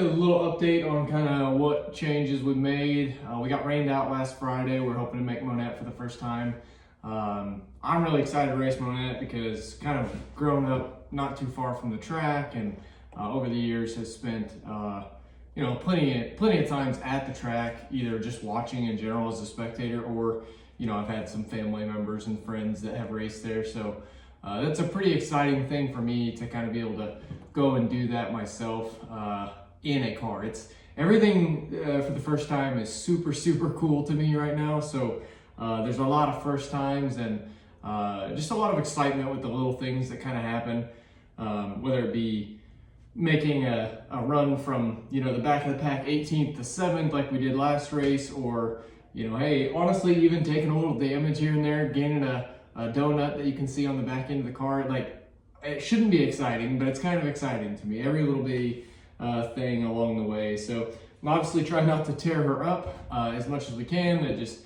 a little update on kind of what changes we made. We got rained out last Friday. We're hoping to make Monette for the first time. I'm really excited to race Monette because kind of grown up not too far from the track, and over the years has spent plenty of times at the track, either just watching in general as a spectator, or I've had some family members and friends that have raced there. So that's a pretty exciting thing for me to kind of be able to go and do that myself in a car. It's everything for the first time is super cool to me right now. So there's a lot of first times and just a lot of excitement with the little things that kind of happen, whether it be making a run from the back of the pack 18th to 7th like we did last race, or hey, honestly, even taking a little damage here and there, gaining a donut that you can see on the back end of the car. Like, it shouldn't be exciting, but it's kind of exciting to me, every little bitty thing along the way. So I'm obviously trying not to tear her up as much as we can. It just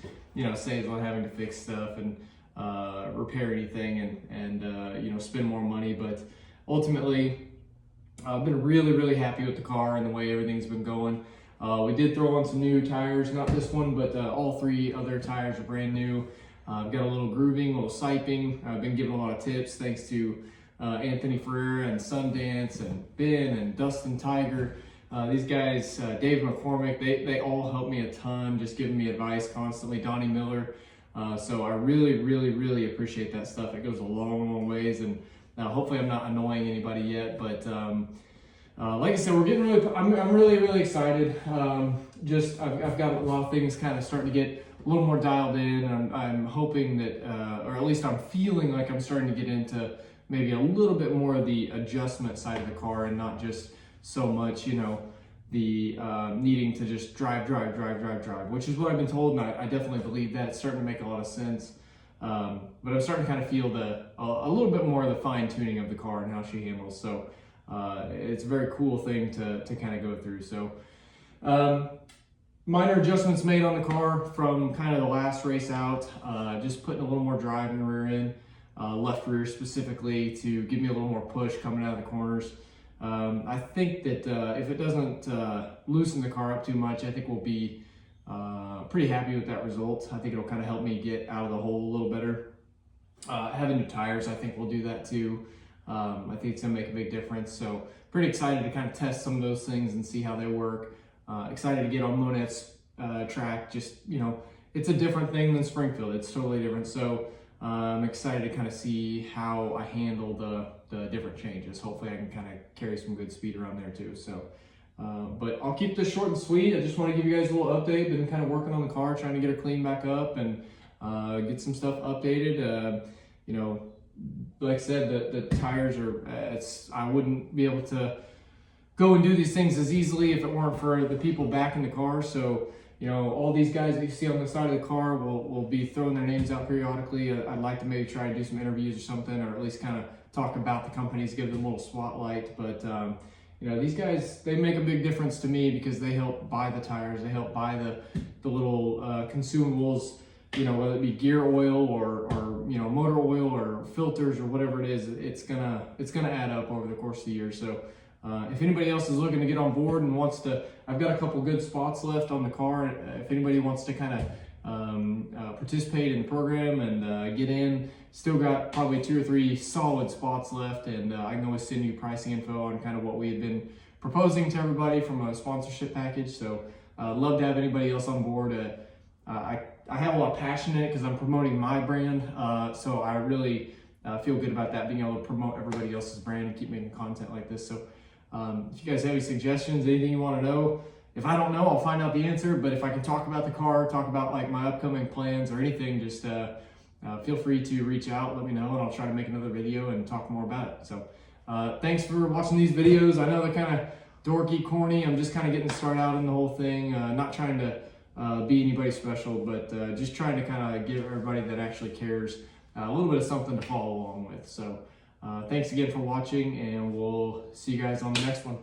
saves on having to fix stuff and repair anything and spend more money. But ultimately, I've been really happy with the car and the way everything's been going. We did throw on some new tires, not this one, but all 3 other tires are brand new. I've got a little grooving, a little siping. I've been giving a lot of tips thanks to Anthony Ferreira and Sundance and Ben and Dustin Tiger. These guys, Dave McCormick, they all help me a ton, just giving me advice constantly. Donnie Miller. So I really appreciate that stuff. It goes a long ways, and hopefully I'm not annoying anybody yet, but like I said, we're getting I'm really excited. I've got a lot of things kind of starting to get a little more dialed in. I'm hoping that, or at least I'm feeling like I'm starting to get into maybe a little bit more of the adjustment side of the car, and not just so much, the needing to just drive, which is what I've been told, and I definitely believe that. It's starting to make a lot of sense. But I'm starting to kind of feel a little bit more of the fine tuning of the car and how she handles. So it's a very cool thing to kind of go through. So minor adjustments made on the car from kind of the last race out, just putting a little more drive in the rear end, left rear specifically, to give me a little more push coming out of the corners. I think that if it doesn't loosen the car up too much, I think we'll be pretty happy with that result. I think it'll kind of help me get out of the hole a little better. Having new tires, I think will do that too. I think it's gonna make a big difference. So pretty excited to kind of test some of those things and see how they work. Excited to get on Monette's track. Just, it's a different thing than Springfield. It's totally different. So I'm excited to kind of see how I handle the different changes. Hopefully I can kind of carry some good speed around there too. So, but I'll keep this short and sweet. I just want to give you guys a little update. Been kind of working on the car, trying to get her cleaned back up and get some stuff updated. Like I said, the tires are, I wouldn't be able to go and do these things as easily if it weren't for the people back in the car. So, all these guys that you see on the side of the car will be throwing their names out periodically. I'd like to maybe try to do some interviews or something, or at least kind of talk about the companies, give them a little spotlight. But, these guys, they make a big difference to me because they help buy the tires. They help buy the little consumables, whether it be gear oil or motor oil or filters or whatever it is. It's gonna add up over the course of the year. So if anybody else is looking to get on board and wants to, I've got a couple good spots left on the car. If anybody wants to kind of participate in the program and get in, still got probably 2 or 3 solid spots left, and I can always send you pricing info on kind of what we had been proposing to everybody from a sponsorship package. So love to have anybody else on board. I have a lot of passion in it because I'm promoting my brand, so I really feel good about that, being able to promote everybody else's brand and keep making content like this. So if you guys have any suggestions, anything you want to know, if I don't know, I'll find out the answer. But if I can talk about the car, talk about like my upcoming plans or anything, just feel free to reach out, let me know, and I'll try to make another video and talk more about it. So thanks for watching these videos. I know they're kind of dorky, corny. I'm just kind of getting started out in the whole thing, not trying to be anybody special, but just trying to kind of give everybody that actually cares a little bit of something to follow along with. So thanks again for watching, and we'll see you guys on the next one.